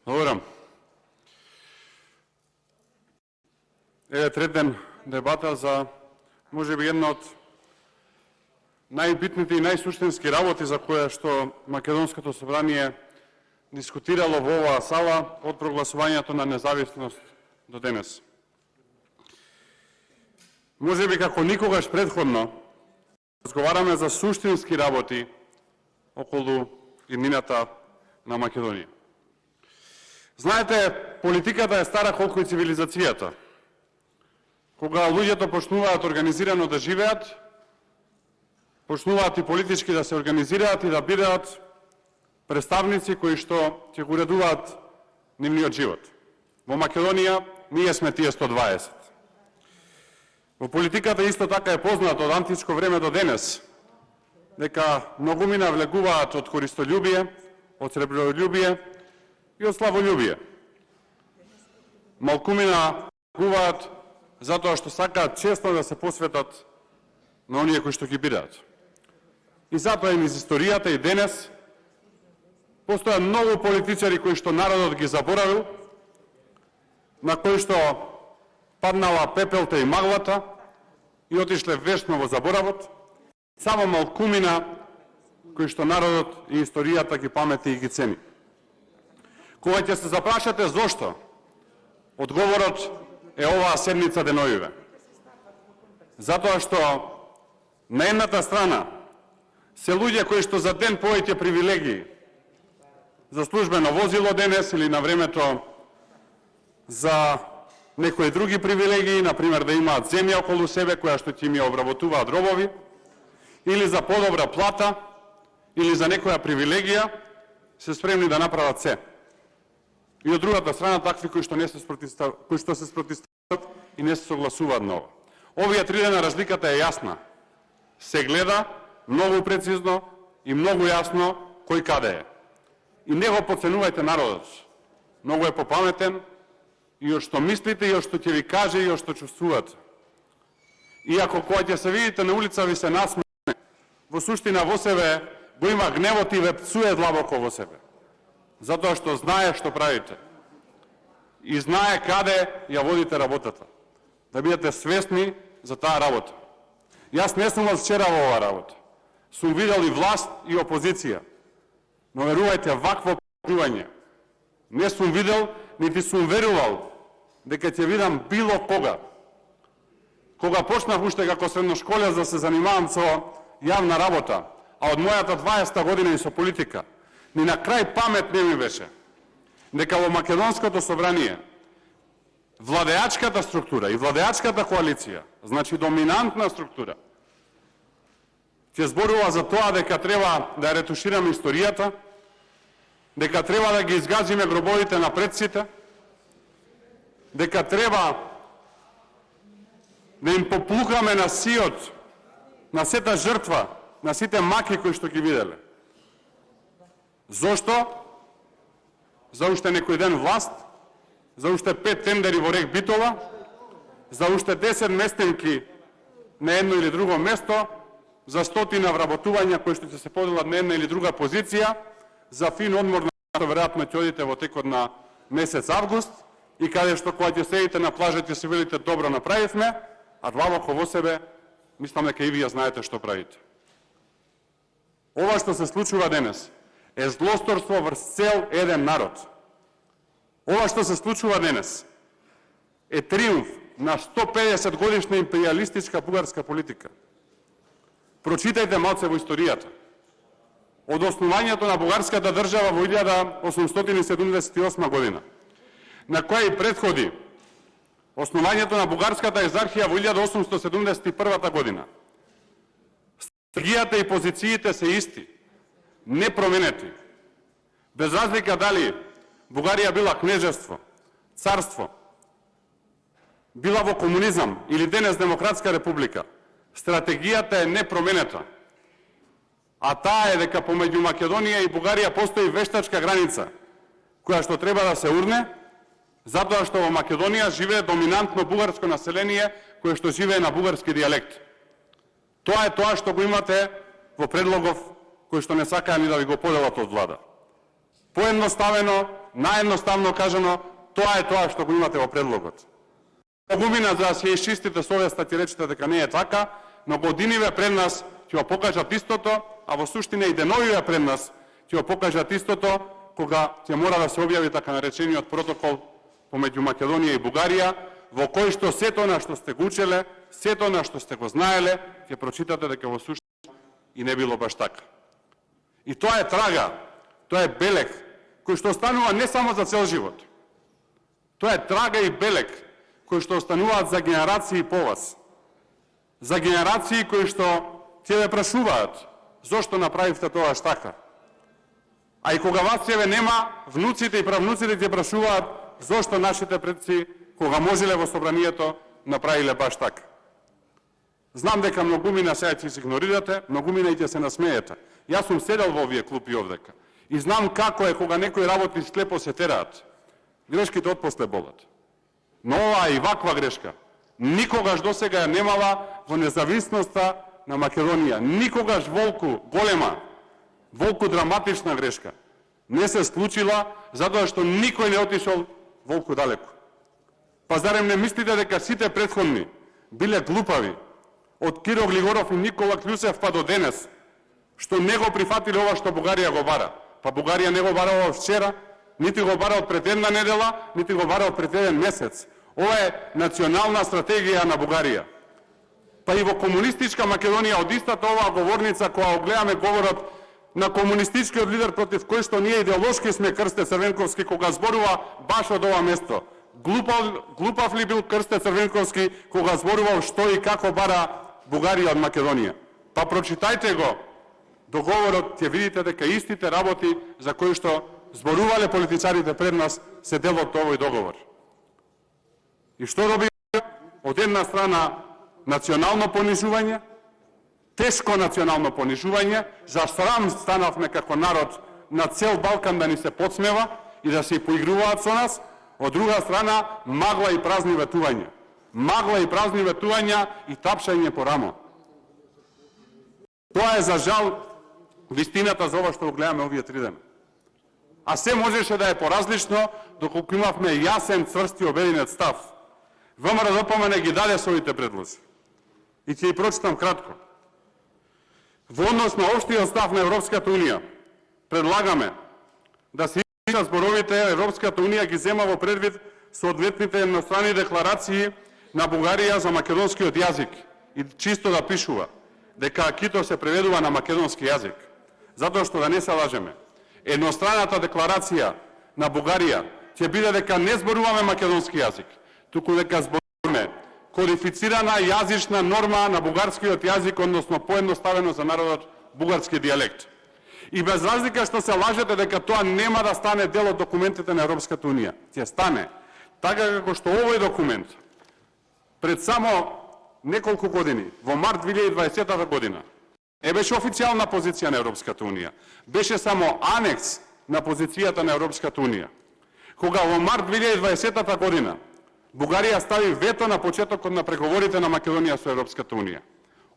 Благодарам. Третен дебата за можеби една од најбитните и најсуштински работи за која што Македонското собрание дискутирало во оваа сала од прогласувањето на независност до денес. Можеби како никогаш претходно разговараме за суштински работи околу иднината на Македонија. Знаете, политиката е стара колку и цивилизацијата. Кога луѓето почнуваат организирано да живеат, почнуваат и политички да се организираат и да бидат представници кои што ќе го уредуваат нивниот живот. Во Македонија ние сме тие 120. Во политиката исто така е познато од античко време до денес дека многумина влегуваат од користолюбие, од сребролюбие и од славолюбие. Малкумина влегуваат затоа што сакаат честно да се посветат на оние кои што ги бираат. И затоа и низ историјата и денес постојат многу политичари кои што народот ги заборавил, на кои што паднала пепелта и маглата и отишле вечно во заборавот, само малкумина кои што народот и историјата ги памети и ги цени. Кога ќе се запрашате зошто, одговорот е оваа седмица деновиве. Затоа што на едната страна се луѓе кои што за ден повеќе привилегии за службено возило денес или на времето за некои други привилегии, например да имаат земја околу себе која што ќе им ја обработуваат робови, или за подобра плата, или за некоја привилегија, се спремни да направат се. И од другата страна такви кои што се спротивстават и не се согласуваат на ова. Овие 3 дена разликата е јасна. Се гледа многу прецизно и многу јасно кој каде е. И не го подценувајте народот. Многу е попаметен и од што мислите, и од што ќе ви каже, и од што чувствувате. Иако кога ќе се видите на улица ви се насмее, во суштина во себе го има гневот и ве пцуе длабоко во себе. Затоа што знае што правите. И знае каде ја водите работата. Да бидете свесни за таа работа. Јас не сум од вчера во оваа работа. Сум видел и власт и опозиција. Но верувајте, вакво покривање не сум видел, нити сум верувал дека ќе видам било кога. Кога почнах уште како средношколец да се занимавам со јавна работа, а од мојата 20-та година и со политика, ни на крај памет не ми беше дека во Македонското собрание владеачката структура и владеачката коалиција, значи доминантна структура, ќе зборува за тоа дека треба да ретушираме историјата, дека треба да ги изгазиме гробовите на предците, дека треба да им поплукаме на сиот, на сета жртва, на сите маки кои што ги виделе. Зошто? За уште некој ден власт, за уште 5 тендери во РЕК Битола, за уште 10 местенки на едно или друго место, за 100 вработувања кои што ќе се поделат на една или друга позиција, за фин одмор на веројатно ќе одите во текот на месец август и каде што кога ќе седите на плажата ќе се велите добро направивме, а длабоко во себе мислам дека и вие знаете што правите. Ова што се случува денес е злосторство врз цел еден народ. Ова што се случува денес е триумф на 150 годишна империалистичка бугарска политика. Прочитајте малце во историјата. Од основањето на бугарската држава во 1878 година, на која и предходи основањето на бугарската екзархија во 1871 година, стратегијата и позициите се исти, не променети. Без разлика дали Бугарија била кнежевство, царство, била во комунизам или денес демократска република, стратегијата е непроменета. А таа е дека помеѓу Македонија и Бугарија постои вештачка граница, која што треба да се урне, затоа што во Македонија живее доминантно бугарско население, кое што живее на бугарски дијалект. Тоа е тоа што го имате во предлогов кој што не сакаа ни да ви го поделат од влада. Поедноставено, наједноставно кажано, тоа е тоа што го имате во предлогот. Погумина за да се изчистите совеста ќе речете дека не е така, но годиниве пред нас ќе го покажат истото, а во суштина и деновиве пред нас ќе го покажат истото, кога ќе мора да се објави така наречениот протокол помеѓу Македонија и Бугарија, во кој што сето на што сте го учеле, сето на што сте го знаеле, ќе прочитате дека во суштина и не било баш така. И тоа е трага, тоа е белег, кој што останува не само за цел живот. Тоа е трага и белег, кои што остануваат за генерации по вас. За генерации кои што ќе ве прашуваат зошто направивте тоа така. А и кога вас ќе ве нема, внуците и правнуците ќе прашуваат зошто нашите предци, кога можеле во собранието, направиле баш така. Знам дека многумина сега ќе се игнорирате, многумина и ќе се насмеете. Јас сум седел во овие клупи овдека и знам како е кога некои работи слепо се тераат. Грешките отпосле болат. Но оваа и ваква грешка никогаш досега ја немала во независноста на Македонија. Никогаш волку голема, волку драматична грешка не се случила затоа што никој не отишол волку далеку. Па зарем не мислите дека сите претходни биле глупави, од Киро Глигоров и Никола Клюсев па до денес, што не го прифатиле ова што Бугарија го бара? Па Бугарија не го бара ова вчера, нити го бара од пред една недела, нити го бара од пред еден месец. Ова е национална стратегија на Бугарија. Па и во комунистичка Македонија, од истата оваа говорница, која огледаме говорот на комунистичкиот лидер против кој што ние идеолошки сме Крсте Црвенковски, кога зборува баш од ова место. Глупав ли бил Крсте Црвенковски кога зборувал што и како бара Бугарија од Македонија? Па прочитајте го договорот, ќе видите дека истите работи за кои што зборувале политичарите пред нас се дел од овој договор. И што добива? Од една страна национално понижување, тешко национално понижување, за срам станавме како народ на цел Балкан да ни се подсмева и да се поигруваат со нас, од друга страна магла и празни ветувања. Магла и празни ветувања и тапшање по рамо. Тоа е за жал вистината за ова што го гледаме овие 3 дена. А се можеше да е поразлично доколку имавме јасен, цврст и обединет став. ВМРО-ДПМН ги даде своите предлози. И ќе ги прочитам кратко. Во однос на општиот став на Европската Унија, предлагаме да се избришат зборовите Европската Унија ги зема во предвид соодветните едностранни декларации на Бугарија за македонскиот јазик и чисто да пишува дека акито се преведува на македонски јазик. Затоа што да не се лажеме, едностранната декларација на Бугарија ќе биде дека не зборуваме македонски јазик, туку дека зборуваме кодифицирана јазична норма на бугарскиот јазик, односно поедноставено за народот бугарски дијалект. И без разлика што се лажете дека тоа нема да стане дел од документите на Европската Унија, ќе стане. Така како што овој документ пред само неколку години, во март 2020 година, беше официјална позиција на Европската Унија. Беше само анекс на позицијата на Европската Унија. Кога во март 2020 година Бугарија стави вето на почетокот на преговорите на Македонија со Европската Унија.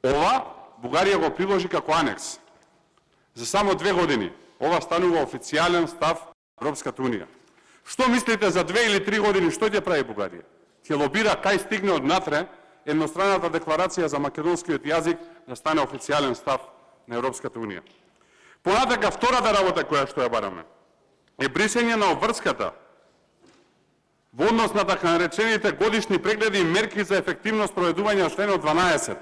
Ова Бугарија го приложи како анекс. За само 2 години ова станува официјален став на Европската Унија. Што мислите за 2 или 3 години што ќе прави Бугарија? Ќе лобира кај стигне однатре едностранната декларација за македонскиот јазик да стане официјален став на Европската Унија. Понатака, втората работа која што ја бараме е брисање на обврската во однос на така наречените годишни прегледи и мерки за ефективно спроведување на членот 12.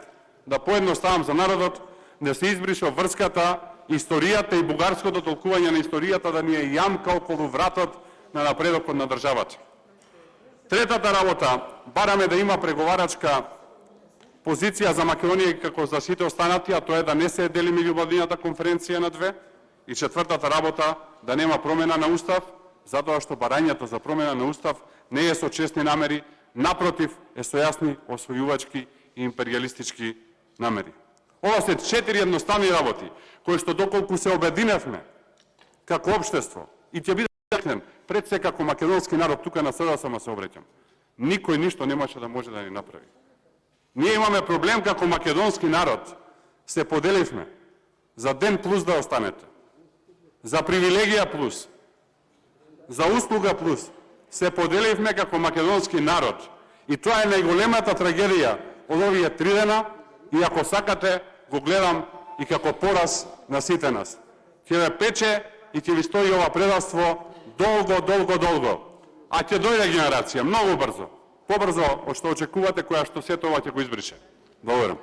Да поедноставам за народот, да се избрише обврската, историјата и бугарското толкување на историјата да ни е јамка околу вратот на напредокот на државата. Третата работа, бараме да има преговарачка позиција за Македонија како за сите останати, а тоа е да не се дели меѓувладината конференција на две. И четвртата работа, да нема промена на устав, затоа што барањето за промена на устав не е со честни намери, напротив е со јасни освојувачки и империјалистички намери. Ова се 4 едноставни работи, кои што доколку се обединевме како општество и ќе биде пред се како македонски народ, тука на СДСМ се обреќам, никој ништо немаше да може да ни направи. Ние имаме проблем како македонски народ, се поделивме за ден плюс да останете, за привилегија плюс. за услуга плюс се поделивме како македонски народ. И тоа е најголемата трагедија од овие 3 дена и ако сакате го гледам и како пораз на сите нас. Ќе ве пече и ќе ви стои ова предавство долго, долго, долго. А ќе дојде генерација многу брзо. Побрзо од што очекувате, која што сето ова ќе го избрише. Благодарам.